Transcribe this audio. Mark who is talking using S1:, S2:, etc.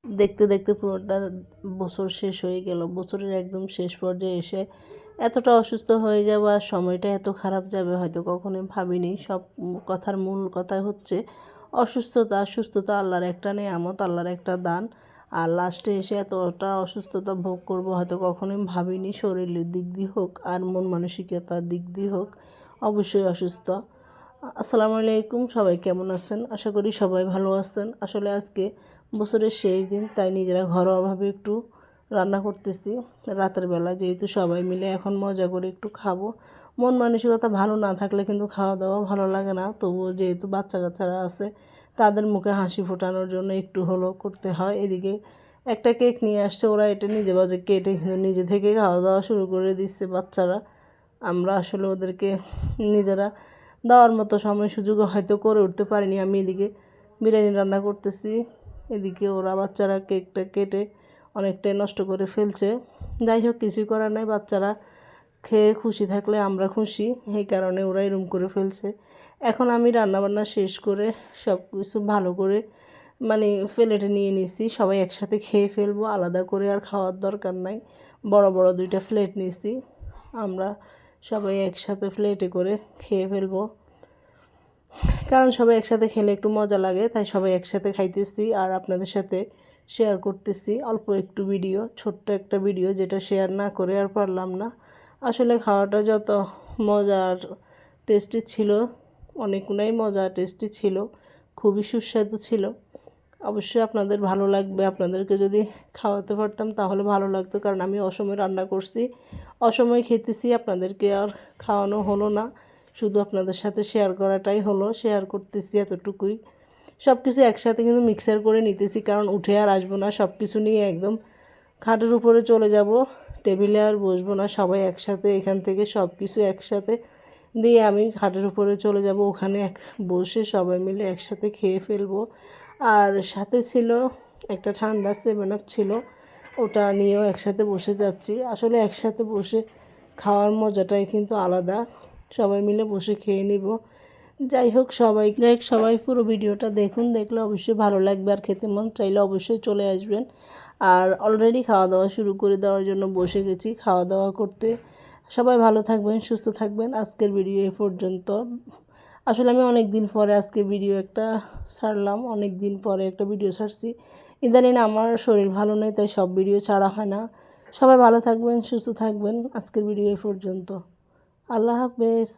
S1: দেখতে দেখতে পুরোটা বছর শেষ হয়ে গেল। বছরের একদম শেষ পর্যায়ে এসে এতটা অসুস্থ হয়ে যাওয়া আর সময়টা এত খারাপ যাবে হয়তো কখনোই ভাবিনি। সব কথার মূল কথা হচ্ছে অসুস্থতা। সুস্থতা আল্লাহর একটা নেয়ামত, আল্লাহর একটা দান। আর লাস্টে এসে এতটা অসুস্থতা ভোগ করব হয়তো কখনোই ভাবিনি। শরীরের দিক দিয়ে হোক আর মন মানসিকতার দিক দিয়ে হোক অবশ্যই অসুস্থ। আসসালামু আলাইকুম, সবাই কেমন আছেন? আশা করি সবাই ভালো আছেন। আসলে আজকে বছরের শেষ দিন, তাই নিজেরা ঘরোয়াভাবে একটু রান্না করতেছি রাতের বেলা, যেহেতু সবাই মিলে এখন মজা করে একটু খাবো। মন মানসিকতা ভালো না থাকলে কিন্তু খাওয়া দাওয়া ভালো লাগে না। তবুও যেহেতু বাচ্চা কাচ্চারা আছে, তাদের মুখে হাসি ফোটানোর জন্য একটু হলেও করতে হয়। এদিকে একটা কেক নিয়ে আসছে, ওরা এটা নিজে বাজে কেটে কিন্তু নিজে থেকে খাওয়া দাওয়া শুরু করে দিচ্ছে বাচ্চারা। আমরা আসলে ওদেরকে নিজেরা দেওয়ার মতো সময় সুযোগ হয়তো করে উঠতে পারিনি। আমি এদিকে বিরিয়ানি রান্না করতেছি, এদিকে ওরা বাচ্চারা কেকটা কেটে অনেকটাই নষ্ট করে ফেলছে। যাই হোক, কিছুই করার নাই, বাচ্চারা খেয়ে খুশি থাকলে আমরা খুশি, এই কারণে ওরা এরম করে ফেলছে। এখন আমি রান্নাবান্না শেষ করে সব কিছু ভালো করে প্লেটে নিয়ে নিছি। সবাই একসাথে খেয়ে ফেলবো, আলাদা করে আর খাওয়ার দরকার নাই। বড় বড় দুইটা প্লেট নিছি, আমরা সবাই একসাথে প্লেটে করে খেয়ে ফেলবো। কারণ সবাই একসাথে খেলে একটু মজা লাগে, তাই সবাই একসাথে খাইতেছি আর আপনাদের সাথে শেয়ার করতেছি অল্প একটু ভিডিও, ছোট্ট একটা ভিডিও, যেটা শেয়ার না করে আর পারলাম না। আসলে খাওয়াটা যত মজার টেস্টি ছিল, অনেকটাই মজা টেস্টি ছিল, খুবই সুস্বাদু ছিল। অবশ্যই আপনাদের ভালো লাগবে। আপনাদেরকে যদি খাওয়াতে পারতাম তাহলে ভালো লাগতো, কারণ আমি অসময়ে রান্না করছি, অসময়ে খেতেছি, আপনাদেরকে আর খাওয়ানো হলো না। শুধু আপনাদের সাথে শেয়ার করাটাই হলো, শেয়ার করতেছি এতটুকুই। সব কিছু একসাথে কিন্তু মিক্সার করে নিতেছি, কারণ উঠে আর আসবো না। সব কিছু নিয়ে একদম খাটের উপরে চলে যাব, টেবিলে আর বসবো না। সবাই একসাথে এখান থেকে সব কিছু একসাথে দিয়ে আমি খাটের উপরে চলে যাব, ওখানে বসে সবাই মিলে একসাথে খেয়ে ফেলবো। আর সাথে ছিল একটা ঠান্ডা 7 আপ ছিল, ওটা নিয়েও একসাথে বসে যাচ্ছি। আসলে একসাথে বসে খাওয়ার মজাটাই কিন্তু আলাদা, সবাই মিলে বসে খেয়ে নিব। যাই হোক, সবাই পুরো ভিডিওটা দেখুন, দেখলে অবশ্যই ভালো লাগবে। আর খেতে মন চাইলে অবশ্যই চলে আসবেন। আর অলরেডি খাওয়া দাওয়া শুরু করে দেওয়ার জন্য বসে গেছি খাওয়া দাওয়া করতে। সবাই ভালো থাকবেন, সুস্থ থাকবেন। আজকের ভিডিও এ পর্যন্ত। আসলে আমি অনেক দিন পরে আজকে ভিডিও একটা ছাড়লাম, অনেক দিন পরে একটা ভিডিও ছাড়ছি। ইদানিং আমার শরীর ভালো নেই, তাই সব ভিডিও ছাড়া হয় না। সবাই ভালো থাকবেন, সুস্থ থাকবেন। আজকের ভিডিও এ পর্যন্ত। আল্লাহ হাফেজ।